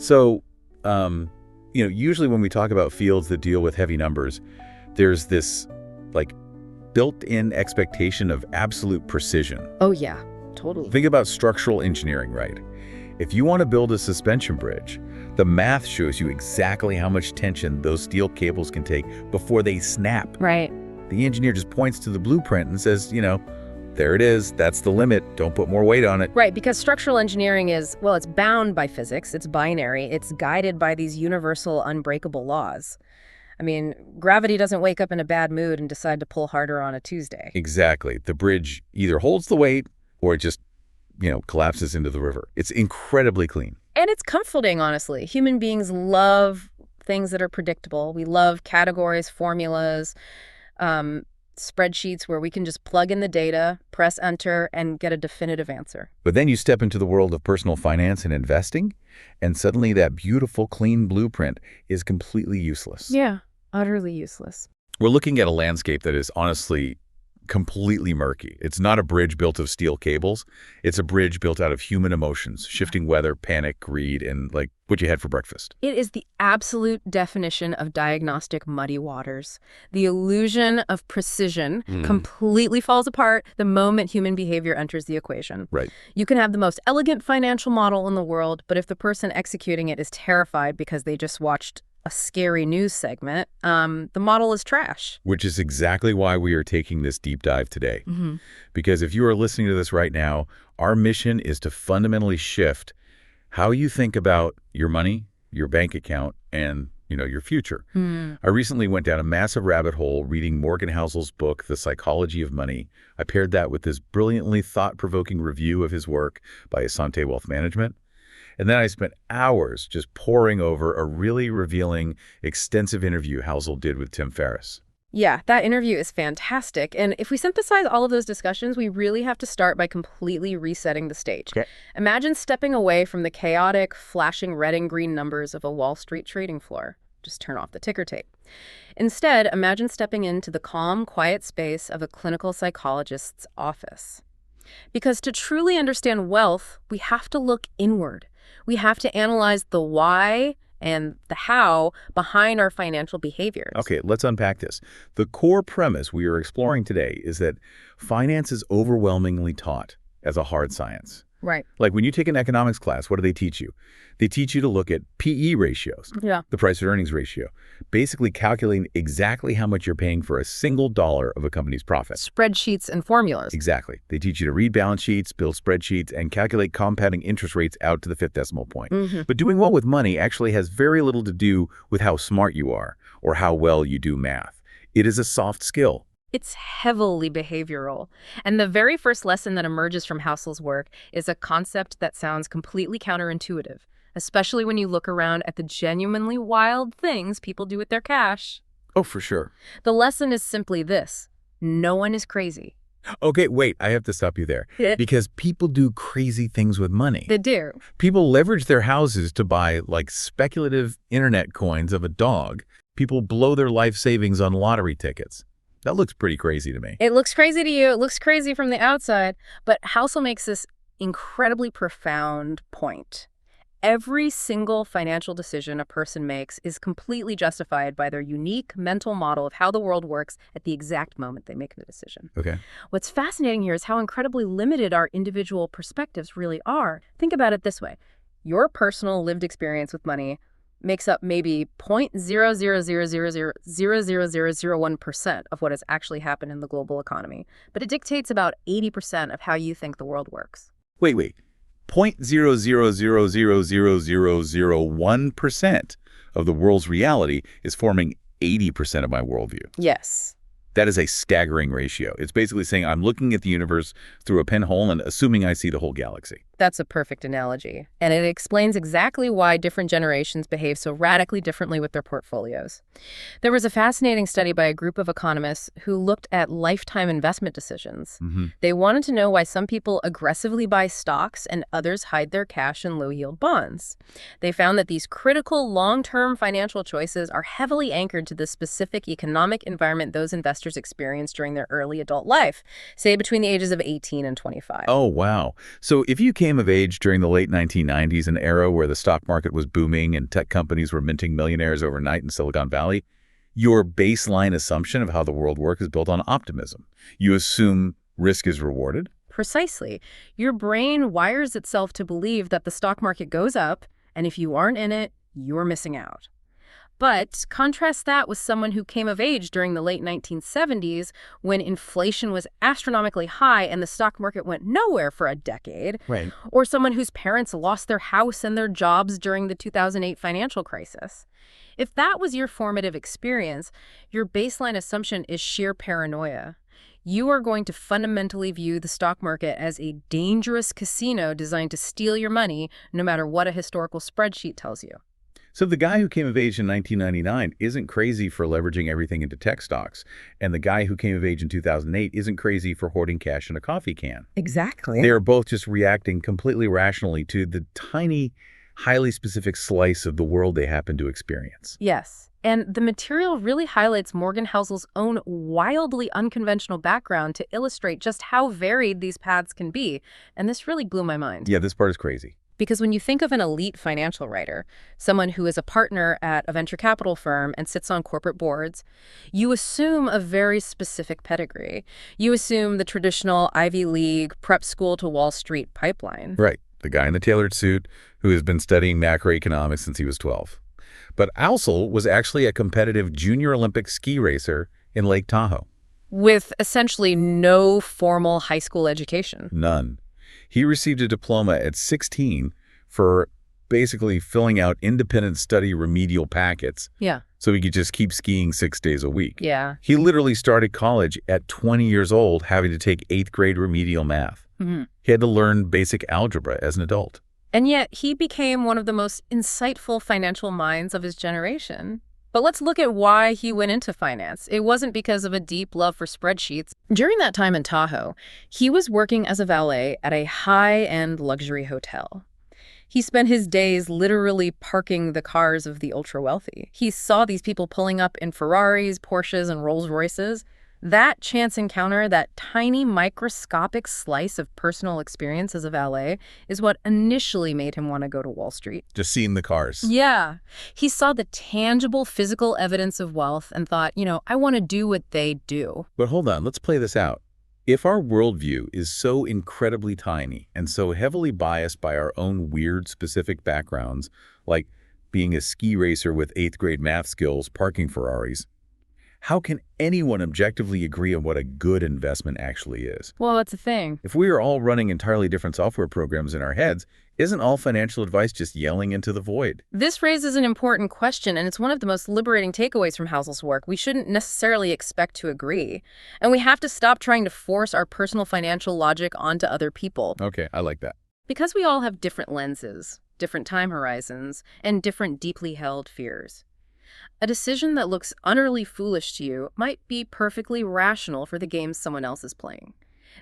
So, usually when we talk about fields that deal with heavy numbers, there's this, like, built-in expectation of absolute precision. Oh, yeah, totally. Think about structural engineering, right? If you want to build a suspension bridge, the math shows you exactly how much tension those steel cables can take before they snap. Right. The engineer just points to the blueprint and says, there it is, that's the limit, don't put more weight on it. Right, because structural engineering is, well, it's bound by physics, it's binary, it's guided by these universal, unbreakable laws. I mean, gravity doesn't wake up in a bad mood and decide to pull harder on a Tuesday. Exactly. The bridge either holds the weight or it just, collapses into the river. It's incredibly clean. And it's comforting, honestly. Human beings love things that are predictable. We love categories, formulas, spreadsheets where we can just plug in the data, press enter, and get a definitive answer. But then you step into the world of personal finance and investing, and suddenly that beautiful, clean blueprint is completely useless. Yeah, utterly useless. We're looking at a landscape that is honestly completely murky. It's not a bridge built of steel cables. It's a bridge built out of human emotions, shifting weather, panic, greed, and like what you had for breakfast. It is the absolute definition of diagnostic muddy waters. The illusion of precision completely falls apart the moment human behavior enters the equation. Right. You can have the most elegant financial model in the world, but if the person executing it is terrified because they just watched a scary news segment, the model is trash. Which is exactly why we are taking this deep dive today. Because if you are listening to this right now, our mission is to fundamentally shift how you think about your money, your bank account, and your future. I recently went down a massive rabbit hole reading Morgan Housel's book, The Psychology of Money. I paired that with this brilliantly thought-provoking review of his work by Asante Wealth Management. And then I spent hours just poring over a really revealing, extensive interview Housel did with Tim Ferriss. Yeah, that interview is fantastic. And if we synthesize all of those discussions, we really have to start by completely resetting the stage. Okay. Imagine stepping away from the chaotic, flashing red and green numbers of a Wall Street trading floor. Just turn off the ticker tape. Instead, imagine stepping into the calm, quiet space of a clinical psychologist's office. Because to truly understand wealth, we have to look inward. We have to analyze the why and the how behind our financial behaviors. Okay, let's unpack this. The core premise we are exploring today is that finance is overwhelmingly taught as a hard science. Right. Like when you take an economics class, what do they teach you? They teach you to look at PE ratios, the price to earnings ratio, basically calculating exactly how much you're paying for a single dollar of a company's profit. Spreadsheets and formulas. Exactly. They teach you to read balance sheets, build spreadsheets, and calculate compounding interest rates out to the fifth decimal point. But doing well with money actually has very little to do with how smart you are or how well you do math. It is a soft skill. It's heavily behavioral. And the very first lesson that emerges from Housel's work is a concept that sounds completely counterintuitive, especially when you look around at the genuinely wild things people do with their cash. Oh, for sure. The lesson is simply this: no one is crazy. Okay, wait, I have to stop you there. Because people do crazy things with money. They do. People leverage their houses to buy, like, speculative internet coins of a dog. People blow their life savings on lottery tickets. That looks pretty crazy to me. It looks crazy to you. It looks crazy from the outside. But Housel makes this incredibly profound point. Every single financial decision a person makes is completely justified by their unique mental model of how the world works at the exact moment they make the decision. Okay. What's fascinating here is how incredibly limited our individual perspectives really are. Think about it this way. Your personal lived experience with money makes up maybe 0.000000001% of what has actually happened in the global economy. But it dictates about 80% of how you think the world works. Wait. 0.0000001% of the world's reality is forming 80% of my worldview. Yes. That is a staggering ratio. It's basically saying I'm looking at the universe through a pinhole and assuming I see the whole galaxy. That's a perfect analogy. And it explains exactly why different generations behave so radically differently with their portfolios. There was a fascinating study by a group of economists who looked at lifetime investment decisions. They wanted to know why some people aggressively buy stocks and others hide their cash in low-yield bonds. They found that these critical long-term financial choices are heavily anchored to the specific economic environment those investors experienced during their early adult life, say between the ages of 18 and 25. Oh, wow. So if you came came of age during the late 1990s, an era where the stock market was booming and tech companies were minting millionaires overnight in Silicon Valley, your baseline assumption of how the world works is built on optimism. You assume risk is rewarded. Precisely. Your brain wires itself to believe that the stock market goes up, and if you aren't in it, you're missing out. But contrast that with someone who came of age during the late 1970s when inflation was astronomically high and the stock market went nowhere for a decade. Right. Or someone whose parents lost their house and their jobs during the 2008 financial crisis. If that was your formative experience, your baseline assumption is sheer paranoia. You are going to fundamentally view the stock market as a dangerous casino designed to steal your money, no matter what a historical spreadsheet tells you. So the guy who came of age in 1999 isn't crazy for leveraging everything into tech stocks. And the guy who came of age in 2008 isn't crazy for hoarding cash in a coffee can. Exactly. They are both just reacting completely rationally to the tiny, highly specific slice of the world they happen to experience. Yes. And the material really highlights Morgan Housel's own wildly unconventional background to illustrate just how varied these paths can be. And this really blew my mind. Yeah, this part is crazy. Because when you think of an elite financial writer, someone who is a partner at a venture capital firm and sits on corporate boards, you assume a very specific pedigree. You assume the traditional Ivy League prep school to Wall Street pipeline. Right. The guy in the tailored suit who has been studying macroeconomics since he was 12. But Housel was actually a competitive junior Olympic ski racer in Lake Tahoe. With essentially no formal high school education. None. He received a diploma at 16 for basically filling out independent study remedial packets. Yeah. So he could just keep skiing 6 days a week. Yeah. He literally started college at 20 years old having to take 8th grade remedial math. Mm-hmm. He had to learn basic algebra as an adult. And yet he became one of the most insightful financial minds of his generation. But let's look at why he went into finance. It wasn't because of a deep love for spreadsheets. During that time in Tahoe, he was working as a valet at a high-end luxury hotel. He spent his days literally parking the cars of the ultra-wealthy. He saw these people pulling up in Ferraris, Porsches, and Rolls-Royces. That chance encounter, that tiny microscopic slice of personal experience as a valet, is what initially made him want to go to Wall Street. Just seeing the cars. Yeah. He saw the tangible physical evidence of wealth and thought, I want to do what they do. But hold on, let's play this out. If our worldview is so incredibly tiny and so heavily biased by our own weird specific backgrounds, like being a ski racer with 8th grade math skills parking Ferraris, how can anyone objectively agree on what a good investment actually is? Well, that's the thing. If we are all running entirely different software programs in our heads, isn't all financial advice just yelling into the void? This raises an important question, and it's one of the most liberating takeaways from Housel's work. We shouldn't necessarily expect to agree. And we have to stop trying to force our personal financial logic onto other people. Okay, I like that. Because we all have different lenses, different time horizons, and different deeply held fears. A decision that looks utterly foolish to you might be perfectly rational for the game someone else is playing.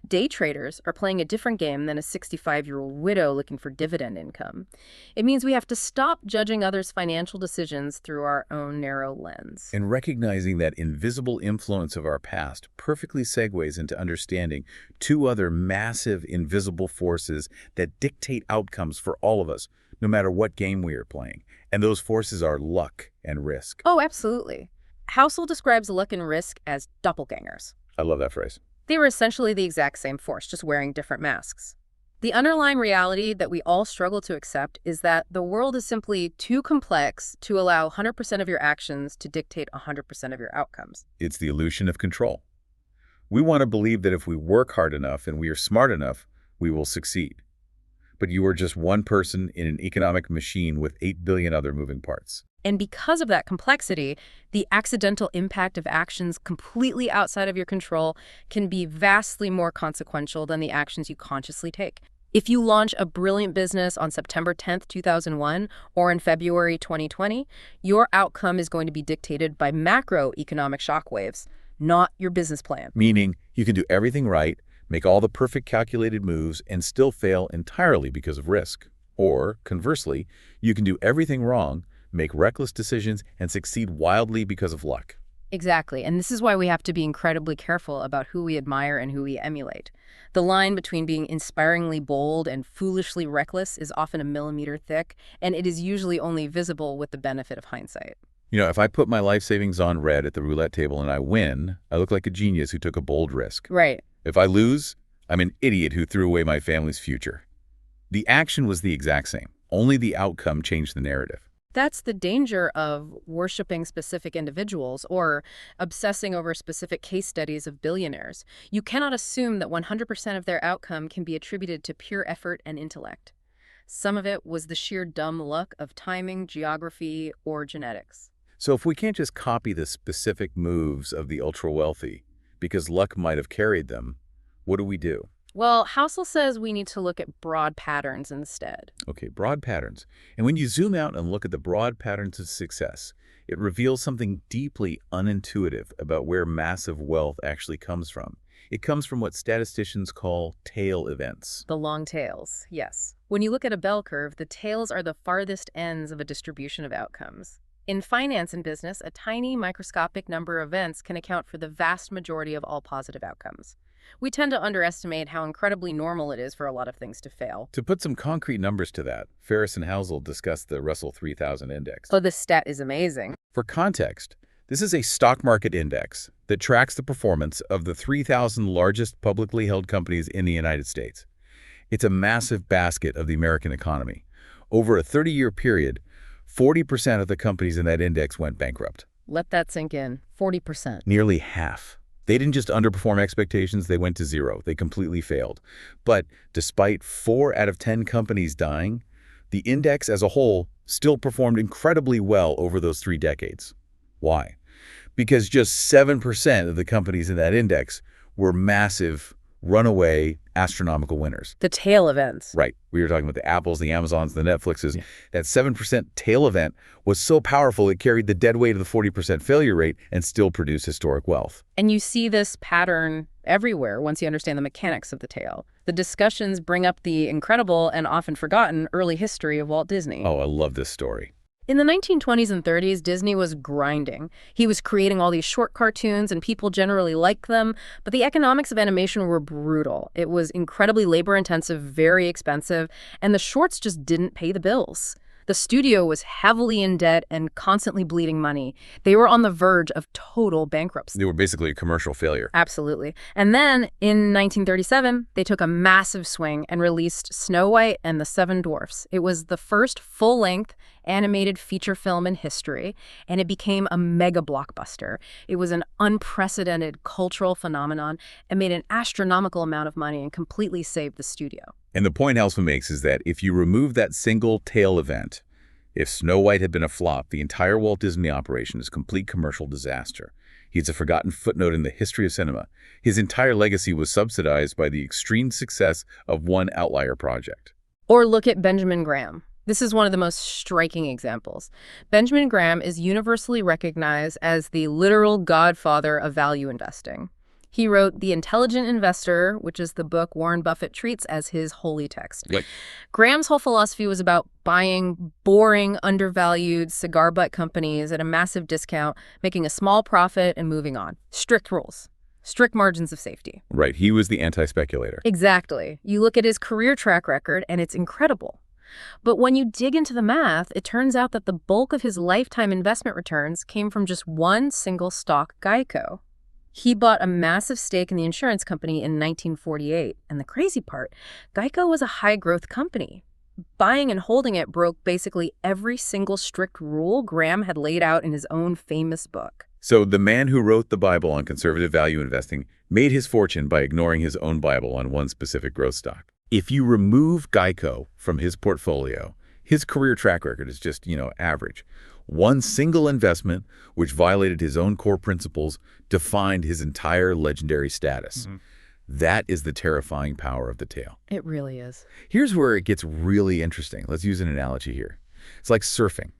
Day traders are playing a different game than a 65-year-old widow looking for dividend income. It means we have to stop judging others' financial decisions through our own narrow lens. And recognizing that invisible influence of our past perfectly segues into understanding two other massive invisible forces that dictate outcomes for all of us, no matter what game we are playing. And those forces are luck and risk. Oh, absolutely. Housel describes luck and risk as doppelgangers. I love that phrase. They were essentially the exact same force, just wearing different masks. The underlying reality that we all struggle to accept is that the world is simply too complex to allow 100% of your actions to dictate 100% of your outcomes. It's the illusion of control. We want to believe that if we work hard enough and we are smart enough, we will succeed. But you are just one person in an economic machine with 8 billion other moving parts. And because of that complexity, the accidental impact of actions completely outside of your control can be vastly more consequential than the actions you consciously take. If you launch a brilliant business on September 10th, 2001, or in February 2020, your outcome is going to be dictated by macroeconomic shockwaves, not your business plan. Meaning you can do everything right, make all the perfect calculated moves, and still fail entirely because of risk. Or, conversely, you can do everything wrong, make reckless decisions, and succeed wildly because of luck. Exactly. And this is why we have to be incredibly careful about who we admire and who we emulate. The line between being inspiringly bold and foolishly reckless is often a millimeter thick, and it is usually only visible with the benefit of hindsight. If I put my life savings on red at the roulette table and I win, I look like a genius who took a bold risk. Right. If I lose, I'm an idiot who threw away my family's future. The action was the exact same. Only the outcome changed the narrative. That's the danger of worshiping specific individuals or obsessing over specific case studies of billionaires. You cannot assume that 100% of their outcome can be attributed to pure effort and intellect. Some of it was the sheer dumb luck of timing, geography, or genetics. So if we can't just copy the specific moves of the ultra-wealthy because luck might have carried them, what do we do? Well, Housel says we need to look at broad patterns instead. Okay, broad patterns. And when you zoom out and look at the broad patterns of success, it reveals something deeply unintuitive about where massive wealth actually comes from. It comes from what statisticians call tail events. The long tails, yes. When you look at a bell curve, the tails are the farthest ends of a distribution of outcomes. In finance and business, a tiny microscopic number of events can account for the vast majority of all positive outcomes. We tend to underestimate how incredibly normal it is for a lot of things to fail. To put some concrete numbers to that, Ferris and Housel discussed the Russell 3000 index. Oh, this stat is amazing. For context, this is a stock market index that tracks the performance of the 3,000 largest publicly held companies in the United States. It's a massive basket of the American economy. Over a 30-year period, 40% of the companies in that index went bankrupt. Let that sink in. 40%. Nearly half. They didn't just underperform expectations, they went to zero. They completely failed. But despite 4 out of 10 companies dying, the index as a whole still performed incredibly well over those 3 decades. Why? Because just 7% of the companies in that index were massive, runaway, astronomical winners. The tail events. Right. We were talking about the Apples, the Amazons, the Netflixes. Yeah. That 7% tail event was so powerful it carried the dead weight of the 40% failure rate and still produced historic wealth. And you see this pattern everywhere once you understand the mechanics of the tail. The discussions bring up the incredible and often forgotten early history of Walt Disney. Oh, I love this story. In the 1920s and 30s, Disney was grinding. He was creating all these short cartoons, and people generally liked them, but the economics of animation were brutal. It was incredibly labor-intensive, very expensive, and the shorts just didn't pay the bills. The studio was heavily in debt and constantly bleeding money. They were on the verge of total bankruptcy. They were basically a commercial failure. Absolutely. And then, in 1937, they took a massive swing and released Snow White and the Seven Dwarfs. It was the first full-length animated feature film in history, and it became a mega blockbuster. It was an unprecedented cultural phenomenon and made an astronomical amount of money and completely saved the studio. And the point Housel makes is that if you remove that single tail event, if Snow White had been a flop, the entire Walt Disney operation is a complete commercial disaster. He's a forgotten footnote in the history of cinema. His entire legacy was subsidized by the extreme success of one outlier project. Or look at Benjamin Graham. This is one of the most striking examples. Benjamin Graham is universally recognized as the literal godfather of value investing. He wrote The Intelligent Investor, which is the book Warren Buffett treats as his holy text. Right. Graham's whole philosophy was about buying boring, undervalued cigar butt companies at a massive discount, making a small profit, and moving on. Strict rules. Strict margins of safety. Right. He was the anti-speculator. Exactly. You look at his career track record, and it's incredible. But when you dig into the math, it turns out that the bulk of his lifetime investment returns came from just one single stock, Geico. He bought a massive stake in the insurance company in 1948. And the crazy part, Geico was a high-growth company. Buying and holding it broke basically every single strict rule Graham had laid out in his own famous book. So the man who wrote the Bible on conservative value investing made his fortune by ignoring his own Bible on one specific growth stock. If you remove Geico from his portfolio, his career track record is just, average. One single investment, which violated his own core principles, defined his entire legendary status. Mm-hmm. That is the terrifying power of the tail. It really is. Here's where it gets really interesting. Let's use an analogy here. It's like surfing.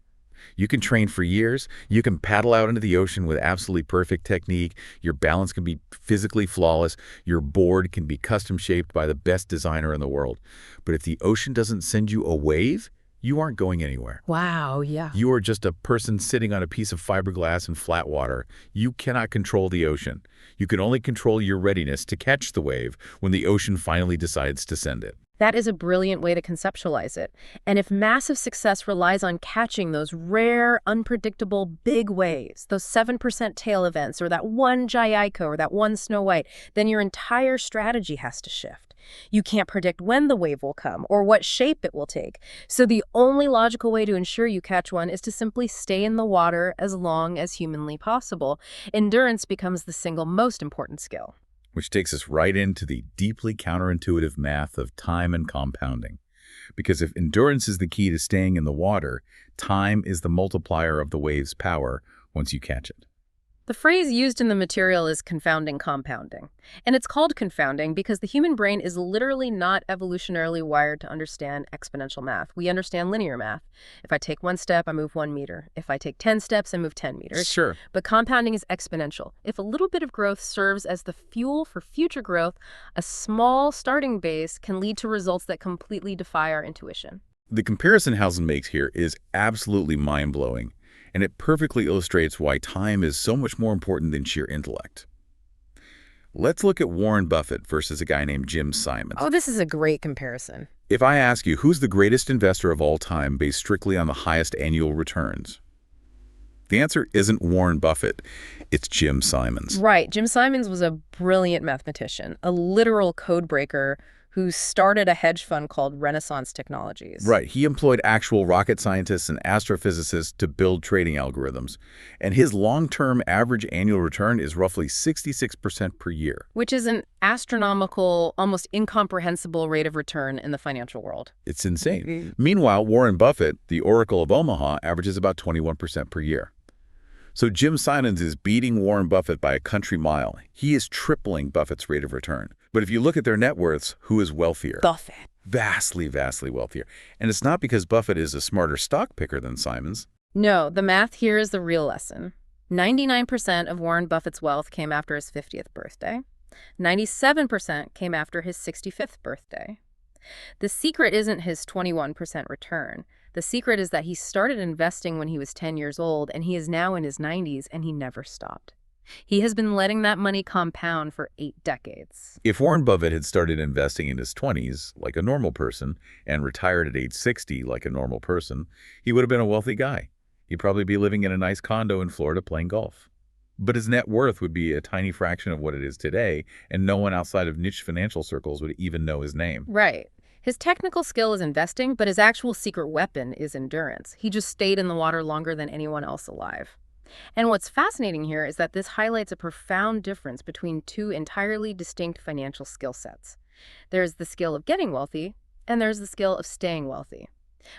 You can train for years. You can paddle out into the ocean with absolutely perfect technique. Your balance can be physically flawless. Your board can be custom shaped by the best designer in the world. But if the ocean doesn't send you a wave, you aren't going anywhere. Wow, yeah. You are just a person sitting on a piece of fiberglass in flat water. You cannot control the ocean. You can only control your readiness to catch the wave when the ocean finally decides to send it. That is a brilliant way to conceptualize it. And if massive success relies on catching those rare, unpredictable big waves, those 7% tail events, or that one Jaiaiko, or that one Snow White, then your entire strategy has to shift. You can't predict when the wave will come or what shape it will take. So the only logical way to ensure you catch one is to simply stay in the water as long as humanly possible. Endurance becomes the single most important skill. Which takes us right into the deeply counterintuitive math of time and compounding. Because if endurance is the key to staying in the water, time is the multiplier of the wave's power once you catch it. The phrase used in the material is confounding compounding. And it's called confounding because the human brain is literally not evolutionarily wired to understand exponential math. We understand linear math. If I take 1 step, I move 1 meter. If I take 10 steps, I move 10 meters. Sure. But compounding is exponential. If a little bit of growth serves as the fuel for future growth, a small starting base can lead to results that completely defy our intuition. The comparison Housel makes here is absolutely mind-blowing, and it perfectly illustrates why time is so much more important than sheer intellect. Let's look at Warren Buffett versus a guy named Jim Simons. Oh, this is a great comparison. If I ask you who's the greatest investor of all time based strictly on the highest annual returns, the answer isn't Warren Buffett, it's Jim Simons. Right. Jim Simons was a brilliant mathematician, a literal code breaker who started a hedge fund called Renaissance Technologies. Right. He employed actual rocket scientists and astrophysicists to build trading algorithms. And his long-term average annual return is roughly 66% per year. Which is an astronomical, almost incomprehensible rate of return in the financial world. It's insane. Meanwhile, Warren Buffett, the Oracle of Omaha, averages about 21% per year. So Jim Simons is beating Warren Buffett by a country mile. He is tripling Buffett's rate of return. But if you look at their net worths, who is wealthier? Buffett. Vastly, vastly wealthier. And it's not because Buffett is a smarter stock picker than Simons. No, the math here is the real lesson. 99% of Warren Buffett's wealth came after his 50th birthday. 97% came after his 65th birthday. The secret isn't his 21% return. The secret is that he started investing when he was 10 years old, and he is now in his 90s, and he never stopped. He has been letting that money compound for 8 decades. If Warren Buffett had started investing in his 20s, like a normal person, and retired at age 60, like a normal person, he would have been a wealthy guy. He'd probably be living in a nice condo in Florida playing golf. But his net worth would be a tiny fraction of what it is today, and no one outside of niche financial circles would even know his name. Right. His technical skill is investing, but his actual secret weapon is endurance. He just stayed in the water longer than anyone else alive. And what's fascinating here is that this highlights a profound difference between 2 entirely distinct financial skill sets. There's the skill of getting wealthy, and there's the skill of staying wealthy.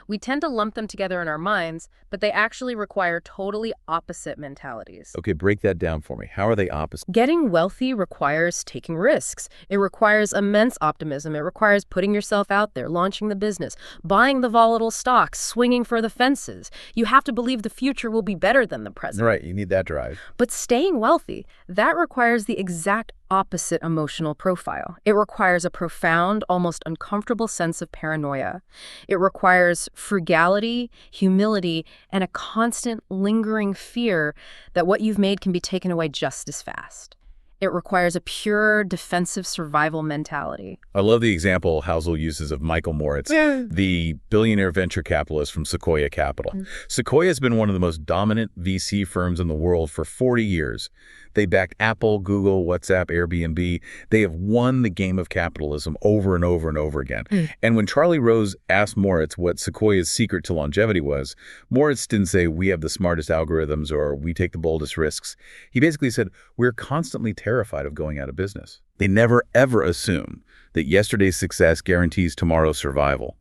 We tend to lump them together in our minds, but they actually require totally opposite mentalities. Okay, break that down for me. How are they opposite? Getting wealthy requires taking risks. It requires immense optimism. It requires putting yourself out there, launching the business, buying the volatile stocks, swinging for the fences. You have to believe the future will be better than the present. Right, you need that drive. But staying wealthy, that requires the exact opposite emotional profile. It requires a profound, almost uncomfortable sense of paranoia. It requires frugality, humility, and a constant lingering fear that what you've made can be taken away just as fast. It requires a pure defensive survival mentality. I love the example Housel uses of Michael Moritz, the billionaire venture capitalist from Sequoia Capital. Sequoia has been one of the most dominant VC firms in the world for 40 years. They backed Apple, Google, WhatsApp, Airbnb. They have won the game of capitalism over and over and over again. And when Charlie Rose asked Moritz what Sequoia's secret to longevity was, Moritz didn't say, we have the smartest algorithms or we take the boldest risks. He basically said, we're constantly terrified of going out of business. They never, ever assume that yesterday's success guarantees tomorrow's survival.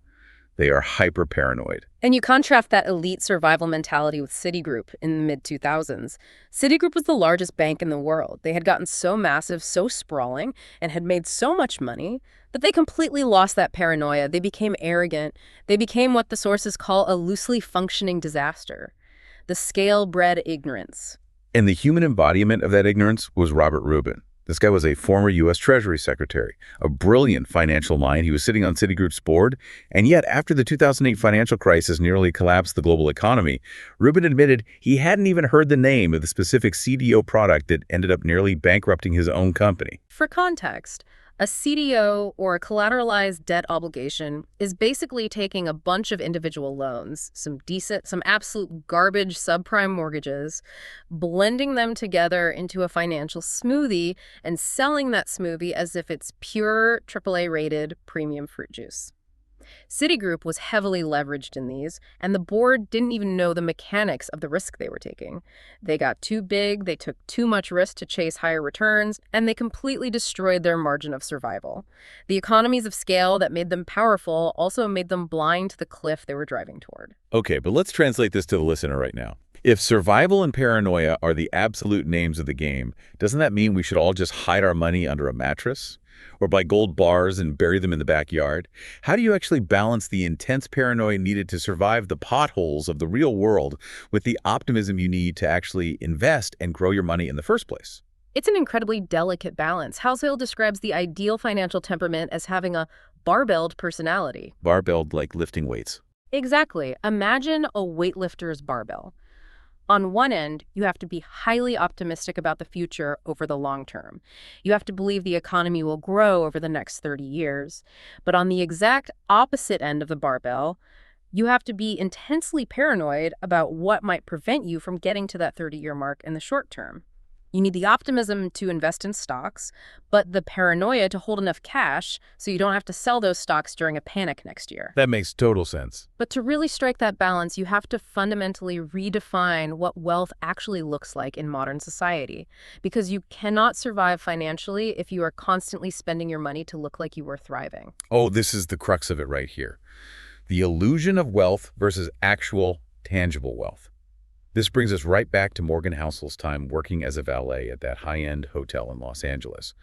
They are hyper-paranoid. And you contrast that elite survival mentality with Citigroup in the mid-2000s. Citigroup was the largest bank in the world. They had gotten so massive, so sprawling, and had made so much money that they completely lost that paranoia. They became arrogant. They became what the sources call a loosely functioning disaster. The scale bred ignorance. And the human embodiment of that ignorance was Robert Rubin. This guy was a former U.S. Treasury Secretary, a brilliant financial mind. He was sitting on Citigroup's board, and yet after the 2008 financial crisis nearly collapsed the global economy, Rubin admitted he hadn't even heard the name of the specific CDO product that ended up nearly bankrupting his own company. For context, a CDO, or a collateralized debt obligation, is basically taking a bunch of individual loans, some absolute garbage subprime mortgages, blending them together into a financial smoothie and selling that smoothie as if it's pure AAA-rated premium fruit juice. Citigroup was heavily leveraged in these, and the board didn't even know the mechanics of the risk they were taking. They got too big, they took too much risk to chase higher returns, and they completely destroyed their margin of survival. The economies of scale that made them powerful also made them blind to the cliff they were driving toward. Okay, but let's translate this to the listener right now. If survival and paranoia are the absolute names of the game, doesn't that mean we should all just hide our money under a mattress? Or buy gold bars and bury them in the backyard? How do you actually balance the intense paranoia needed to survive the potholes of the real world with the optimism you need to actually invest and grow your money in the first place? It's an incredibly delicate balance. Housel describes the ideal financial temperament as having a barbelled personality. Barbelled like lifting weights. Exactly. Imagine a weightlifter's barbell. On one end, you have to be highly optimistic about the future over the long term. You have to believe the economy will grow over the next 30 years. But on the exact opposite end of the barbell, you have to be intensely paranoid about what might prevent you from getting to that 30-year mark in the short term. You need the optimism to invest in stocks, but the paranoia to hold enough cash so you don't have to sell those stocks during a panic next year. That makes total sense. But to really strike that balance, you have to fundamentally redefine what wealth actually looks like in modern society, because you cannot survive financially if you are constantly spending your money to look like you were thriving. Oh, this is the crux of it right here. The illusion of wealth versus actual, tangible wealth. This brings us right back to Morgan Housel's time working as a valet at that high-end hotel in Los Angeles.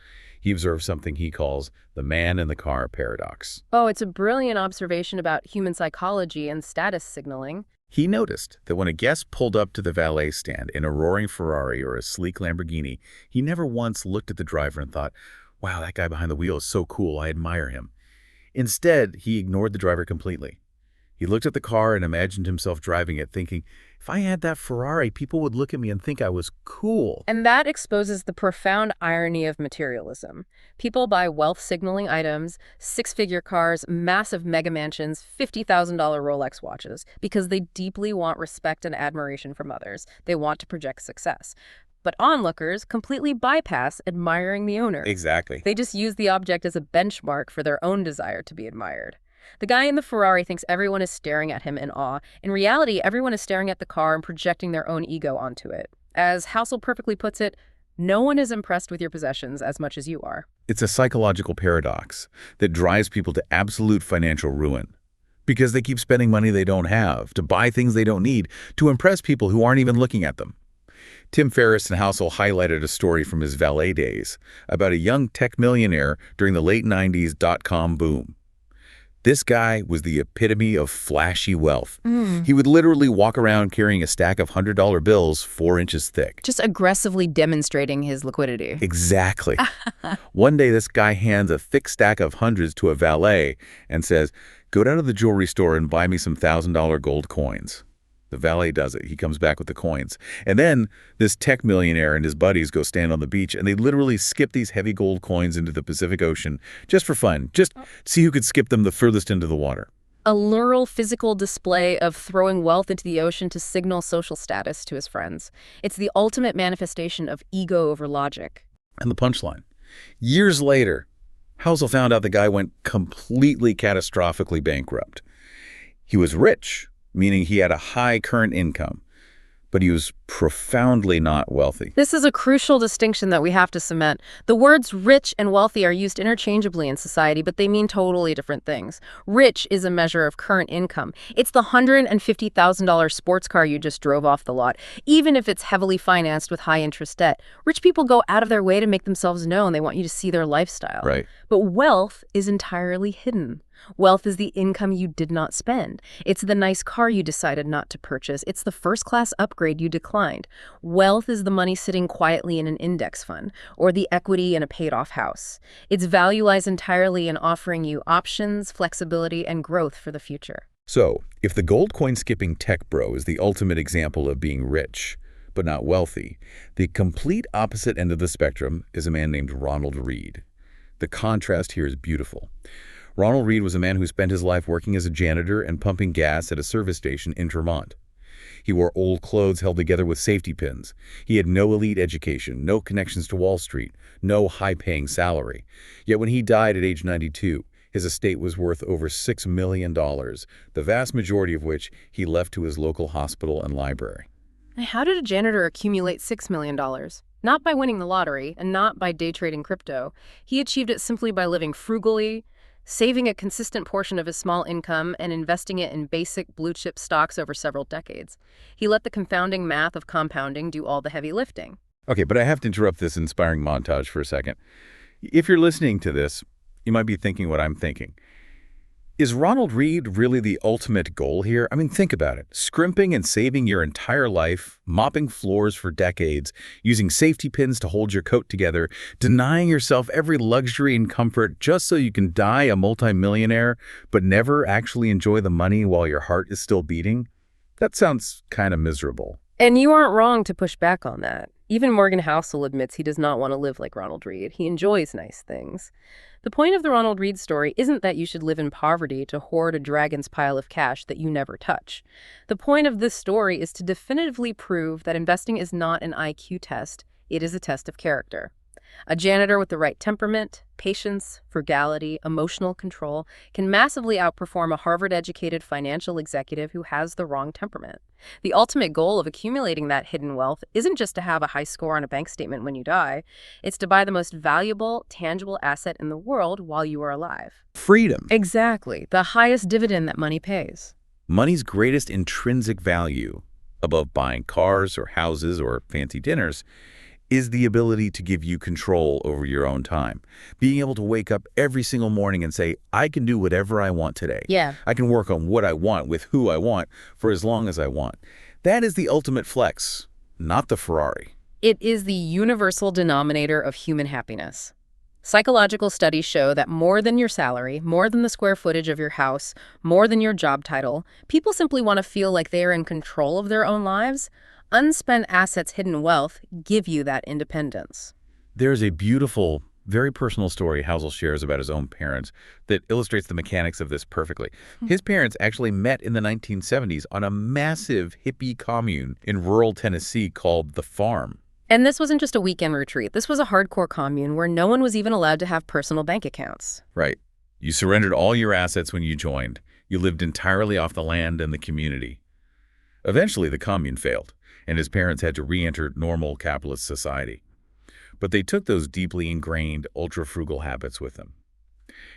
He observed something he calls the man in the car paradox. Oh, it's a brilliant observation about human psychology and status signaling. He noticed that when a guest pulled up to the valet stand in a roaring Ferrari or a sleek Lamborghini, he never once looked at the driver and thought, wow, that guy behind the wheel is so cool, I admire him. Instead, he ignored the driver completely. He looked at the car and imagined himself driving it, thinking, if I had that Ferrari, people would look at me and think I was cool. And that exposes the profound irony of materialism. People buy wealth-signaling items, six-figure cars, massive mega mansions, $50,000 Rolex watches, because they deeply want respect and admiration from others. They want to project success. But onlookers completely bypass admiring the owner. Exactly. They just use the object as a benchmark for their own desire to be admired. The guy in the Ferrari thinks everyone is staring at him in awe. In reality, everyone is staring at the car and projecting their own ego onto it. As Housel perfectly puts it, no one is impressed with your possessions as much as you are. It's a psychological paradox that drives people to absolute financial ruin because they keep spending money they don't have, to buy things they don't need, to impress people who aren't even looking at them. Tim Ferriss and Housel highlighted a story from his valet days about a young tech millionaire during the late 90s dot-com boom. This guy was the epitome of flashy wealth. He would literally walk around carrying a stack of $100 bills 4 inches thick. Just aggressively demonstrating his liquidity. Exactly. One day, this guy hands a thick stack of hundreds to a valet and says, go down to the jewelry store and buy me some $1,000 gold coins. The valet does it. He comes back with the coins. And then this tech millionaire and his buddies go stand on the beach, and they literally skip these heavy gold coins into the Pacific Ocean just for fun, just see who could skip them the furthest into the water. A literal physical display of throwing wealth into the ocean to signal social status to his friends. It's the ultimate manifestation of ego over logic. And the punchline. Years later, Housel found out the guy went completely catastrophically bankrupt. He was rich, meaning he had a high current income, but he was profoundly not wealthy. This is a crucial distinction that we have to cement. The words rich and wealthy are used interchangeably in society, but they mean totally different things. Rich is a measure of current income. It's the $150,000 sports car you just drove off the lot, even if it's heavily financed with high-interest debt. Rich people go out of their way to make themselves known. They want you to see their lifestyle. Right. But wealth is entirely hidden. Wealth is the income you did not spend. It's the nice car you decided not to purchase. It's the first-class upgrade you declined. defined. Wealth is the money sitting quietly in an index fund, or the equity in a paid-off house. Its value lies entirely in offering you options, flexibility, and growth for the future. So, if the gold coin skipping tech bro is the ultimate example of being rich, but not wealthy, the complete opposite end of the spectrum is a man named Ronald Read. The contrast here is beautiful. Ronald Read was a man who spent his life working as a janitor and pumping gas at a service station in Vermont. He wore old clothes held together with safety pins. He had no elite education, no connections to Wall Street, no high-paying salary. Yet when he died at age 92, his estate was worth over $6 million, the vast majority of which he left to his local hospital and library. How did a janitor accumulate $6 million? Not by winning the lottery, and not by day trading crypto. He achieved it simply by living frugally, saving a consistent portion of his small income and investing it in basic blue-chip stocks over several decades. He let the confounding math of compounding do all the heavy lifting. Okay, but I have to interrupt this inspiring montage for a second. If you're listening to this, you might be thinking what I'm thinking. Is Ronald Read really the ultimate goal here? I mean, think about it. Scrimping and saving your entire life, mopping floors for decades, using safety pins to hold your coat together, denying yourself every luxury and comfort just so you can die a multimillionaire, but never actually enjoy the money while your heart is still beating? That sounds kind of miserable. And you aren't wrong to push back on that. Even Morgan Housel admits he does not want to live like Ronald Read. He enjoys nice things. The point of the Ronald Read story isn't that you should live in poverty to hoard a dragon's pile of cash that you never touch. The point of this story is to definitively prove that investing is not an IQ test, it is a test of character. A janitor with the right temperament, patience, frugality, emotional control can massively outperform a Harvard-educated financial executive who has the wrong temperament. The ultimate goal of accumulating that hidden wealth isn't just to have a high score on a bank statement when you die. It's to buy the most valuable, tangible asset in the world while you are alive. Freedom. Exactly. The highest dividend that money pays. Money's greatest intrinsic value, above buying cars or houses or fancy dinners, is the ability to give you control over your own time. Being able to wake up every single morning and say, I can do whatever I want today. Yeah. I can work on what I want with who I want for as long as I want. That is the ultimate flex, not the Ferrari. It is the universal denominator of human happiness. Psychological studies show that more than your salary, more than the square footage of your house, more than your job title, people simply want to feel like they are in control of their own lives. Unspent assets, hidden wealth, give you that independence. There's a beautiful, very personal story Housel shares about his own parents that illustrates the mechanics of this perfectly. His parents actually met in the 1970s on a massive hippie commune in rural Tennessee called The Farm. And this wasn't just a weekend retreat. This was a hardcore commune where no one was even allowed to have personal bank accounts. Right. You surrendered all your assets when you joined. You lived entirely off the land and the community. Eventually, the commune failed, and his parents had to re-enter normal capitalist society. But they took those deeply ingrained, ultra-frugal habits with them.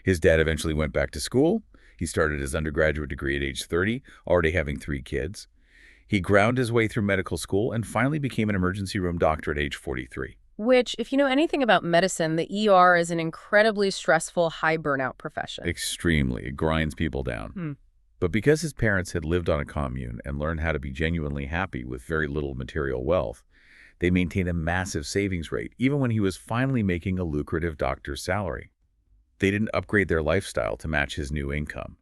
His dad eventually went back to school. He started his undergraduate degree at age 30, already having 3 kids. He ground his way through medical school and finally became an emergency room doctor at age 43. Which, if you know anything about medicine, the ER is an incredibly stressful, high burnout profession. Extremely. It grinds people down. But because his parents had lived on a commune and learned how to be genuinely happy with very little material wealth, they maintained a massive savings rate, even when he was finally making a lucrative doctor's salary. They didn't upgrade their lifestyle to match his new income.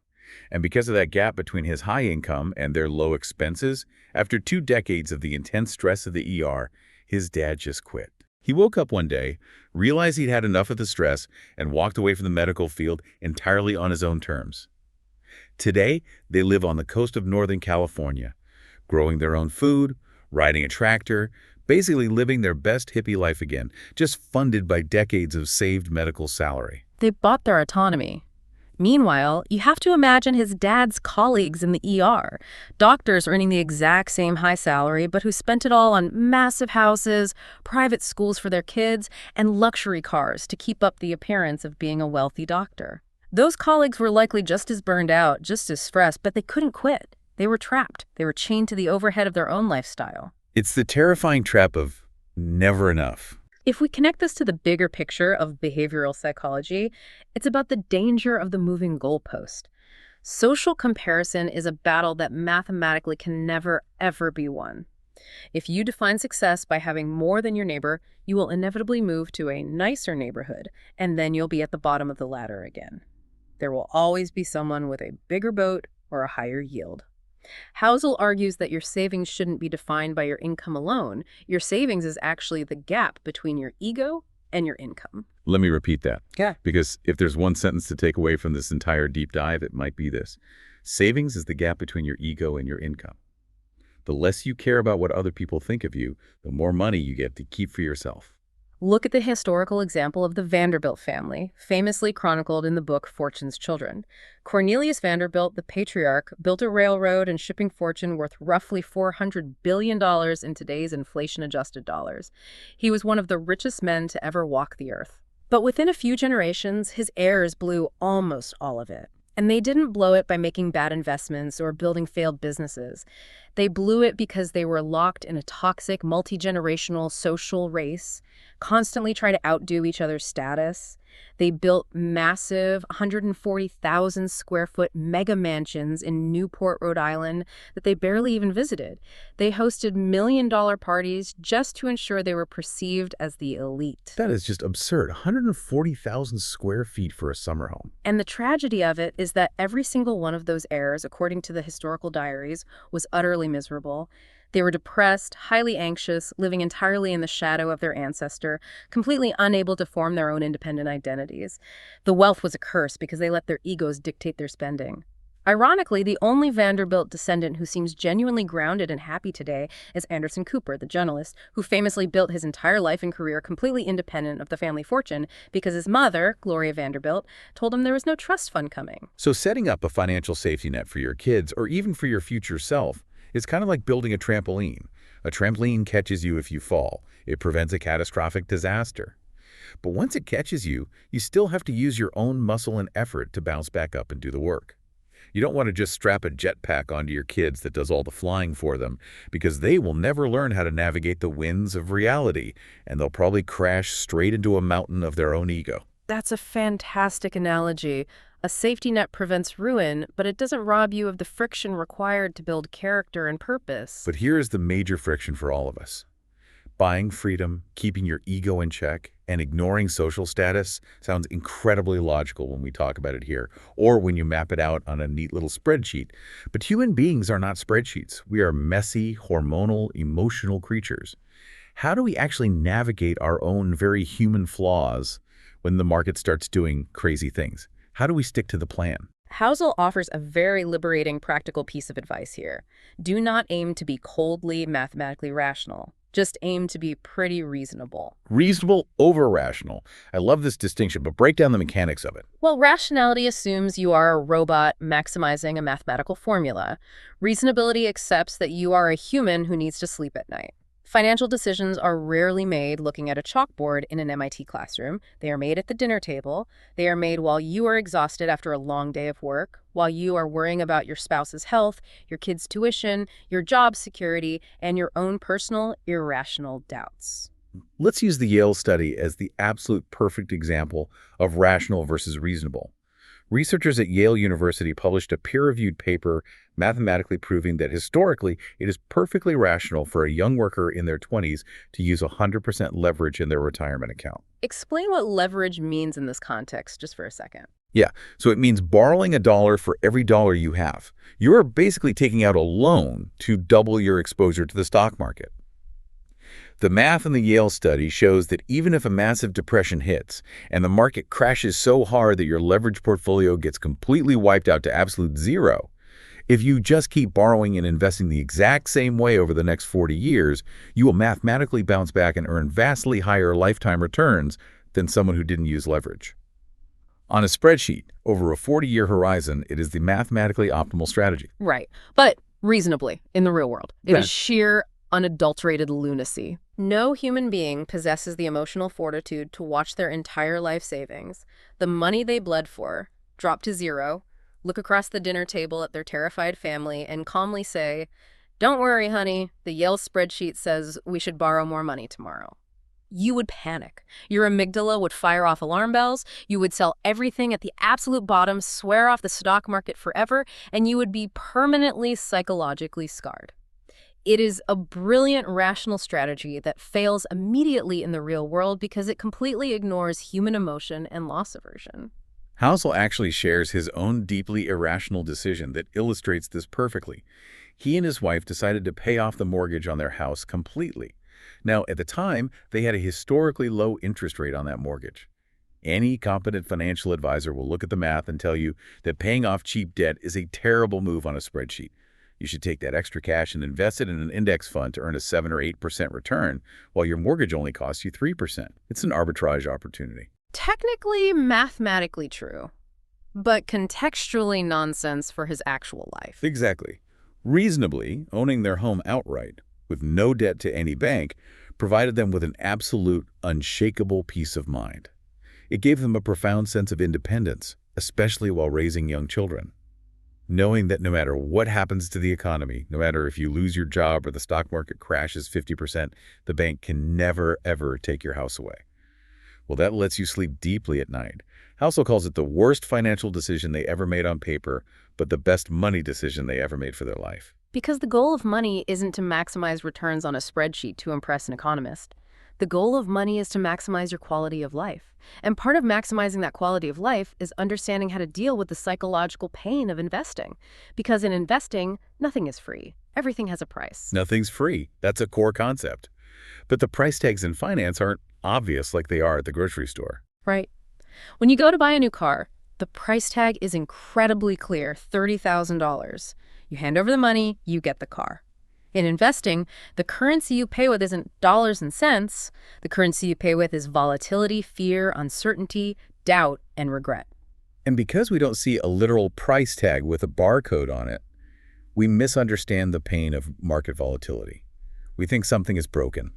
And because of that gap between his high income and their low expenses, after 2 decades of the intense stress of the ER, his dad just quit. He woke up one day, realized he'd had enough of the stress, and walked away from the medical field entirely on his own terms. Today, they live on the coast of Northern California, growing their own food, riding a tractor, basically living their best hippie life again, just funded by decades of saved medical salary. They bought their autonomy. Meanwhile, you have to imagine his dad's colleagues in the ER, doctors earning the exact same high salary, but who spent it all on massive houses, private schools for their kids, and luxury cars to keep up the appearance of being a wealthy doctor. Those colleagues were likely just as burned out, just as stressed, but they couldn't quit. They were trapped. They were chained to the overhead of their own lifestyle. It's the terrifying trap of never enough. If we connect this to the bigger picture of behavioral psychology, it's about the danger of the moving goalpost. Social comparison is a battle that mathematically can never, ever be won. If you define success by having more than your neighbor, you will inevitably move to a nicer neighborhood, and then you'll be at the bottom of the ladder again. There will always be someone with a bigger boat or a higher yield. Housel argues that your savings shouldn't be defined by your income alone. Your savings is actually the gap between your ego and your income. Let me repeat that. Yeah. Because if there's one sentence to take away from this entire deep dive, it might be this. Savings is the gap between your ego and your income. The less you care about what other people think of you, the more money you get to keep for yourself. Look at the historical example of the Vanderbilt family, famously chronicled in the book Fortune's Children. Cornelius Vanderbilt, the patriarch, built a railroad and shipping fortune worth roughly $400 billion in today's inflation-adjusted dollars. He was one of the richest men to ever walk the earth. But within a few generations, his heirs blew almost all of it. And they didn't blow it by making bad investments or building failed businesses. They blew it because they were locked in a toxic, multi-generational social race, constantly trying to outdo each other's status. They built massive 140,000 square foot mega mansions in Newport, Rhode Island that they barely even visited. They hosted million-dollar parties just to ensure they were perceived as the elite. That is just absurd. 140,000 square feet for a summer home. And the tragedy of it is that every single one of those heirs, according to the historical diaries, was utterly miserable. They were depressed, highly anxious, living entirely in the shadow of their ancestor, completely unable to form their own independent identities. The wealth was a curse because they let their egos dictate their spending. Ironically, the only Vanderbilt descendant who seems genuinely grounded and happy today is Anderson Cooper, the journalist, who famously built his entire life and career completely independent of the family fortune because his mother, Gloria Vanderbilt, told him there was no trust fund coming. So setting up a financial safety net for your kids or even for your future self is kind of like building a trampoline. A trampoline catches you if you fall. It prevents a catastrophic disaster. But once it catches you, you still have to use your own muscle and effort to bounce back up and do the work. You don't want to just strap a jetpack onto your kids that does all the flying for them, because they will never learn how to navigate the winds of reality, and they'll probably crash straight into a mountain of their own ego. That's a fantastic analogy. A safety net prevents ruin, but it doesn't rob you of the friction required to build character and purpose. But here is the major friction for all of us. Buying freedom, keeping your ego in check, and ignoring social status sounds incredibly logical when we talk about it here, or when you map it out on a neat little spreadsheet. But human beings are not spreadsheets. We are messy, hormonal, emotional creatures. How do we actually navigate our own very human flaws when the market starts doing crazy things? How do we stick to the plan? Housel offers a very liberating practical piece of advice here. Do not aim to be coldly, mathematically rational. Just aim to be pretty reasonable. Reasonable over rational. I love this distinction, but break down the mechanics of it. Well, rationality assumes you are a robot maximizing a mathematical formula. Reasonability accepts that you are a human who needs to sleep at night. Financial decisions are rarely made looking at a chalkboard in an MIT classroom. They are made at the dinner table. They are made while you are exhausted after a long day of work, while you are worrying about your spouse's health, your kids' tuition, your job security, and your own personal, irrational doubts. Let's use the Yale study as the absolute perfect example of rational versus reasonable. Researchers at Yale University published a peer-reviewed paper mathematically proving that historically it is perfectly rational for a young worker in their 20s to use 100% leverage in their retirement account. Explain what leverage means in this context just for a second. Yeah, so it means borrowing $1 for every dollar you have. You're basically taking out a loan to double your exposure to the stock market. The math in the Yale study shows that even if a massive depression hits and the market crashes so hard that your leverage portfolio gets completely wiped out to absolute zero, if you just keep borrowing and investing the exact same way over the next 40 years, you will mathematically bounce back and earn vastly higher lifetime returns than someone who didn't use leverage. On a spreadsheet, over a 40-year horizon, it is the mathematically optimal strategy. Right, but reasonably in the real world. It is sheer, unadulterated lunacy. No human being possesses the emotional fortitude to watch their entire life savings, the money they bled for, drop to zero, look across the dinner table at their terrified family, and calmly say, "Don't worry, honey, the Yale spreadsheet says we should borrow more money tomorrow." You would panic. Your amygdala would fire off alarm bells, you would sell everything at the absolute bottom, swear off the stock market forever, and you would be permanently psychologically scarred. It is a brilliant rational strategy that fails immediately in the real world because it completely ignores human emotion and loss aversion. Housel actually shares his own deeply irrational decision that illustrates this perfectly. He and his wife decided to pay off the mortgage on their house completely. Now, at the time, they had a historically low interest rate on that mortgage. Any competent financial advisor will look at the math and tell you that paying off cheap debt is a terrible move on a spreadsheet. You should take that extra cash and invest it in an index fund to earn a 7 or 8% return, while your mortgage only costs you 3%. It's an arbitrage opportunity. Technically, mathematically true, but contextually nonsense for his actual life. Exactly. Reasonably, owning their home outright, with no debt to any bank, provided them with an absolute, unshakable peace of mind. It gave them a profound sense of independence, especially while raising young children. Knowing that no matter what happens to the economy, no matter if you lose your job or the stock market crashes 50%, the bank can never, ever take your house away. Well, that lets you sleep deeply at night. Housel calls it the worst financial decision they ever made on paper, but the best money decision they ever made for their life. Because the goal of money isn't to maximize returns on a spreadsheet to impress an economist. The goal of money is to maximize your quality of life. And part of maximizing that quality of life is understanding how to deal with the psychological pain of investing. Because in investing, nothing is free. Everything has a price. Nothing's free. That's a core concept. But the price tags in finance aren't obvious like they are at the grocery store. Right. When you go to buy a new car, the price tag is incredibly clear, $30,000. You hand over the money, you get the car. In investing, the currency you pay with isn't dollars and cents. The currency you pay with is volatility, fear, uncertainty, doubt, and regret. And because we don't see a literal price tag with a barcode on it, we misunderstand the pain of market volatility. We think something is broken.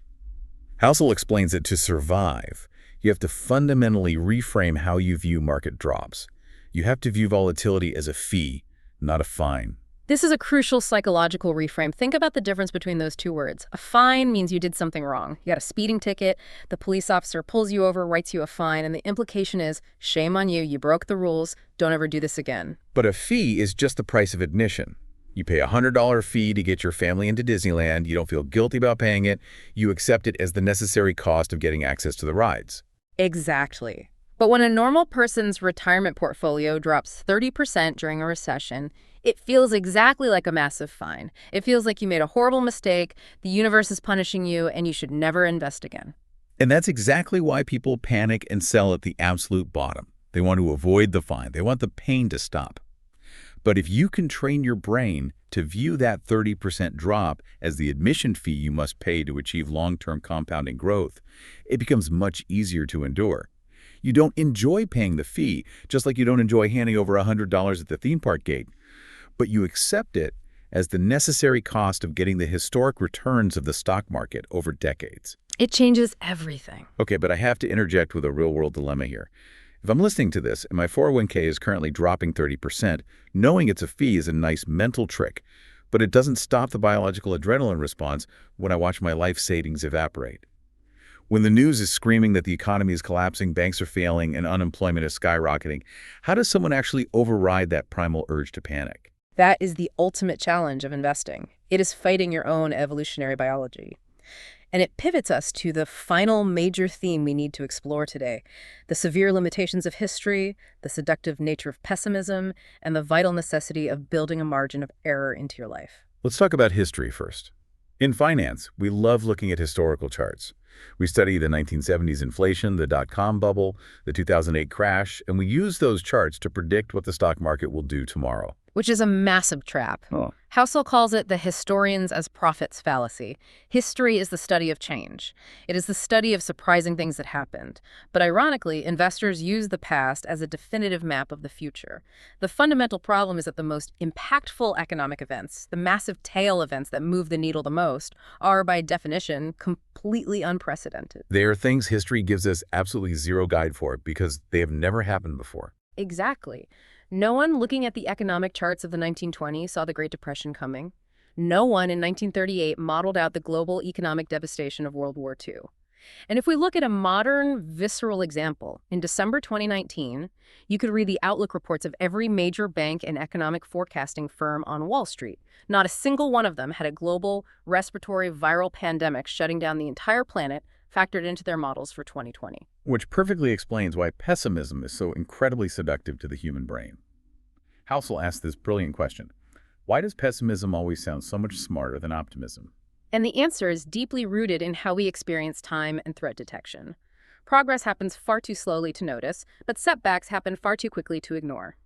Housel explains that to survive, you have to fundamentally reframe how you view market drops. You have to view volatility as a fee, not a fine. This is a crucial psychological reframe. Think about the difference between those two words. A fine means you did something wrong. You got a speeding ticket, the police officer pulls you over, writes you a fine, and the implication is, shame on you, you broke the rules, don't ever do this again. But a fee is just the price of admission. You pay a $100 fee to get your family into Disneyland. You don't feel guilty about paying it. You accept it as the necessary cost of getting access to the rides. Exactly. But when a normal person's retirement portfolio drops 30% during a recession, it feels exactly like a massive fine. It feels like you made a horrible mistake, the universe is punishing you, and you should never invest again. And that's exactly why people panic and sell at the absolute bottom. They want to avoid the fine. They want the pain to stop. But if you can train your brain to view that 30% drop as the admission fee you must pay to achieve long-term compounding growth, it becomes much easier to endure. You don't enjoy paying the fee, just like you don't enjoy handing over $100 at the theme park gate. But you accept it as the necessary cost of getting the historic returns of the stock market over decades. It changes everything. Okay, but I have to interject with a real-world dilemma here. If I'm listening to this and my 401k is currently dropping 30%, knowing it's a fee is a nice mental trick, but it doesn't stop the biological adrenaline response when I watch my life savings evaporate. When the news is screaming that the economy is collapsing, banks are failing, and unemployment is skyrocketing, how does someone actually override that primal urge to panic? That is the ultimate challenge of investing. It is fighting your own evolutionary biology. And it pivots us to the final major theme we need to explore today: the severe limitations of history, the seductive nature of pessimism, and the vital necessity of building a margin of error into your life. Let's talk about history first. In finance, we love looking at historical charts. We study the 1970s inflation, the dot-com bubble, the 2008 crash, and we use those charts to predict what the stock market will do tomorrow. Which is a massive trap. Housel calls it the historians as prophets fallacy. History is the study of change. It is the study of surprising things that happened. But ironically, investors use the past as a definitive map of the future. The fundamental problem is that the most impactful economic events, the massive tail events that move the needle the most, are by definition completely unprecedented. They are things history gives us absolutely zero guide for because they have never happened before. Exactly. No one looking at the economic charts of the 1920s saw the Great Depression coming. No one in 1938 modeled out the global economic devastation of World War II. And if we look at a modern, visceral example, in December 2019, you could read the outlook reports of every major bank and economic forecasting firm on Wall Street. Not a single one of them had a global respiratory viral pandemic shutting down the entire planet factored into their models for 2020. Which perfectly explains why pessimism is so incredibly seductive to the human brain. Housel asked this brilliant question: why does pessimism always sound so much smarter than optimism? And the answer is deeply rooted in how we experience time and threat detection. Progress happens far too slowly to notice, but setbacks happen far too quickly to ignore.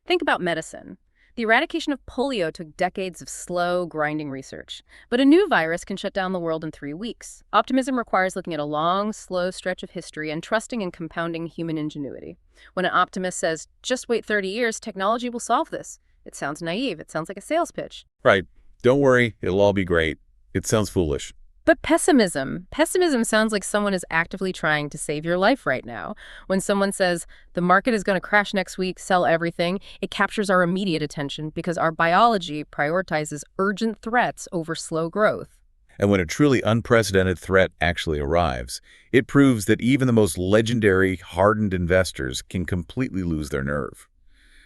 Think about medicine. The eradication of polio took decades of slow, grinding research. But a new virus can shut down the world in 3 weeks. Optimism requires looking at a long, slow stretch of history and trusting in compounding human ingenuity. When an optimist says, just wait 30 years, technology will solve this, it sounds naive. It sounds like a sales pitch. Right. Don't worry, it'll all be great. It sounds foolish. But pessimism sounds like someone is actively trying to save your life right now. When someone says, the market is going to crash next week, sell everything, it captures our immediate attention because our biology prioritizes urgent threats over slow growth. And when a truly unprecedented threat actually arrives, it proves that even the most legendary, hardened investors can completely lose their nerve.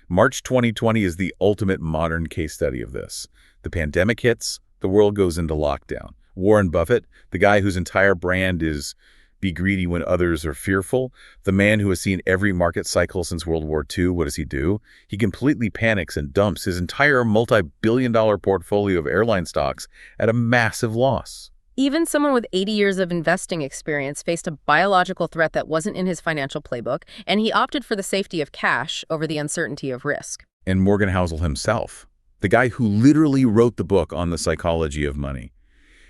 March 2020 is the ultimate modern case study of this. The pandemic hits, the world goes into lockdown. Warren Buffett, the guy whose entire brand is be greedy when others are fearful, the man who has seen every market cycle since World War II, what does he do? He completely panics and dumps his entire multi-billion-dollar portfolio of airline stocks at a massive loss. Even someone with 80 years of investing experience faced a biological threat that wasn't in his financial playbook, and he opted for the safety of cash over the uncertainty of risk. And Morgan Housel himself, the guy who literally wrote the book on the psychology of money.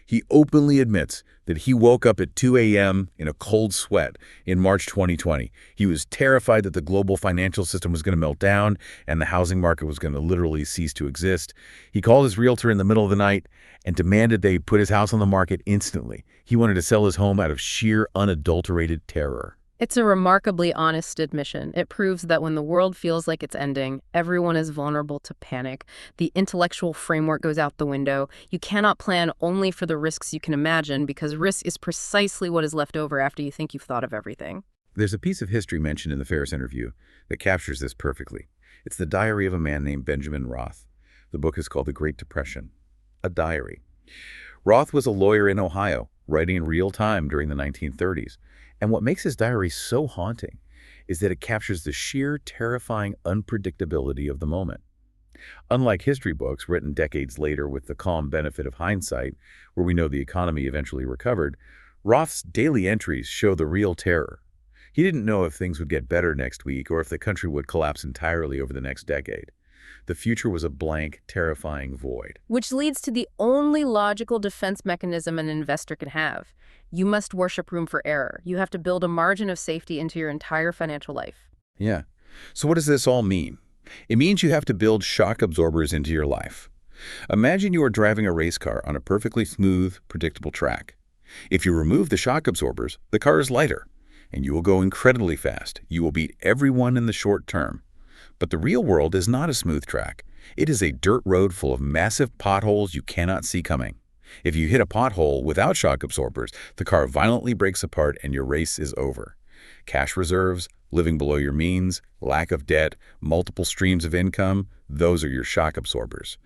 He openly admits that he woke up at 2 a.m. in a cold sweat in March 2020. He was terrified that the global financial system was going to melt down and the housing market was going to literally cease to exist. He called his realtor in the middle of the night and demanded they put his house on the market instantly. He wanted to sell his home out of sheer, unadulterated terror. It's a remarkably honest admission. It proves that when the world feels like it's ending, everyone is vulnerable to panic. The intellectual framework goes out the window. You cannot plan only for the risks you can imagine because risk is precisely what is left over after you think you've thought of everything. There's a piece of history mentioned in the Ferris interview that captures this perfectly. It's the diary of a man named Benjamin Roth. The book is called The Great Depression, a diary. Roth was a lawyer in Ohio, writing in real time during the 1930s. And what makes his diary so haunting is that it captures the sheer, terrifying unpredictability of the moment. Unlike history books written decades later with the calm benefit of hindsight, where we know the economy eventually recovered, Roth's daily entries show the real terror. He didn't know if things would get better next week or if the country would collapse entirely over the next decade. The future was a blank, terrifying void. Which leads to the only logical defense mechanism an investor can have. You must worship room for error. You have to build a margin of safety into your entire financial life. Yeah. So what does this all mean? It means you have to build shock absorbers into your life. Imagine you are driving a race car on a perfectly smooth, predictable track. If you remove the shock absorbers, the car is lighter, and you will go incredibly fast. You will beat everyone in the short term. But the real world is not a smooth track. It is a dirt road full of massive potholes you cannot see coming. If you hit a pothole without shock absorbers, the car violently breaks apart and your race is over. Cash reserves, living below your means, lack of debt, multiple streams of income, those are your shock absorbers.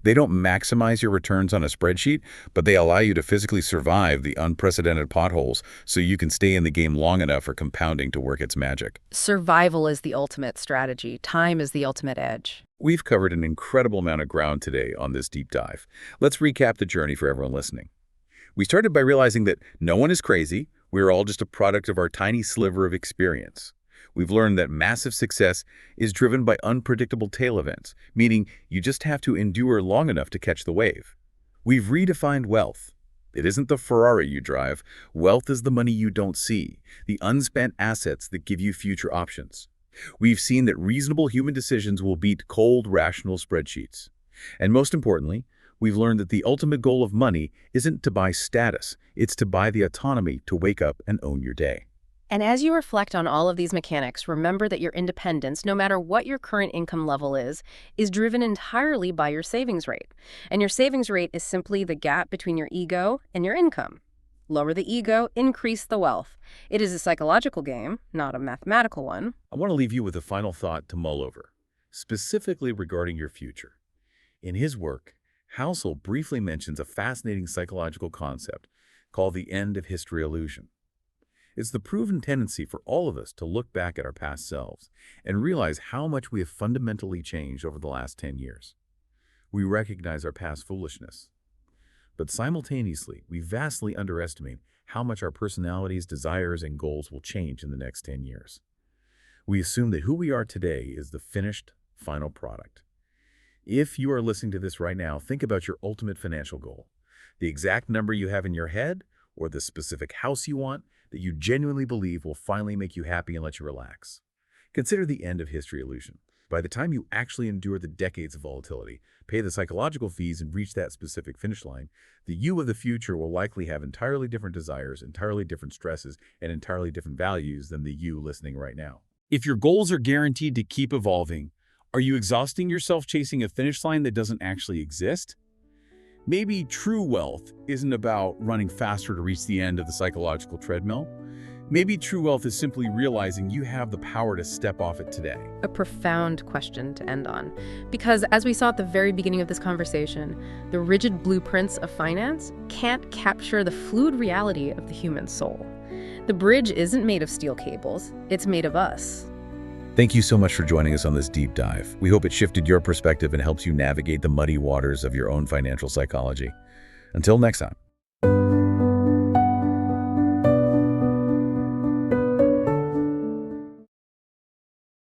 They don't maximize your returns on a spreadsheet, but they allow you to physically survive the unprecedented potholes so you can stay in the game long enough for compounding to work its magic. Survival is the ultimate strategy. Time is the ultimate edge. We've covered an incredible amount of ground today on this deep dive. Let's recap the journey for everyone listening. We started by realizing that no one is crazy. We're all just a product of our tiny sliver of experience. We've learned that massive success is driven by unpredictable tail events, meaning you just have to endure long enough to catch the wave. We've redefined wealth. It isn't the Ferrari you drive. Wealth is the money you don't see, the unspent assets that give you future options. We've seen that reasonable human decisions will beat cold, rational spreadsheets. And most importantly, we've learned that the ultimate goal of money isn't to buy status. It's to buy the autonomy to wake up and own your day. And as you reflect on all of these mechanics, remember that your independence, no matter what your current income level is driven entirely by your savings rate. And your savings rate is simply the gap between your ego and your income. Lower the ego, increase the wealth. It is a psychological game, not a mathematical one. I want to leave you with a final thought to mull over, specifically regarding your future. In his work, Housel briefly mentions a fascinating psychological concept called the end of history illusion. It's the proven tendency for all of us to look back at our past selves and realize how much we have fundamentally changed over the last 10 years. We recognize our past foolishness, but simultaneously, we vastly underestimate how much our personalities, desires, and goals will change in the next 10 years. We assume that who we are today is the finished, final product. If you are listening to this right now, think about your ultimate financial goal, the exact number you have in your head, or the specific house you want that you genuinely believe will finally make you happy and let you relax. Consider the end of history illusion. By the time you actually endure the decades of volatility, pay the psychological fees, and reach that specific finish line, the you of the future will likely have entirely different desires, entirely different stresses, and entirely different values than the you listening right now. If your goals are guaranteed to keep evolving, are you exhausting yourself chasing a finish line that doesn't actually exist? Maybe true wealth isn't about running faster to reach the end of the psychological treadmill. Maybe true wealth is simply realizing you have the power to step off it today. A profound question to end on. Because as we saw at the very beginning of this conversation, the rigid blueprints of finance can't capture the fluid reality of the human soul. The bridge isn't made of steel cables, it's made of us. Thank you so much for joining us on this deep dive. We hope it shifted your perspective and helps you navigate the muddy waters of your own financial psychology. Until next time.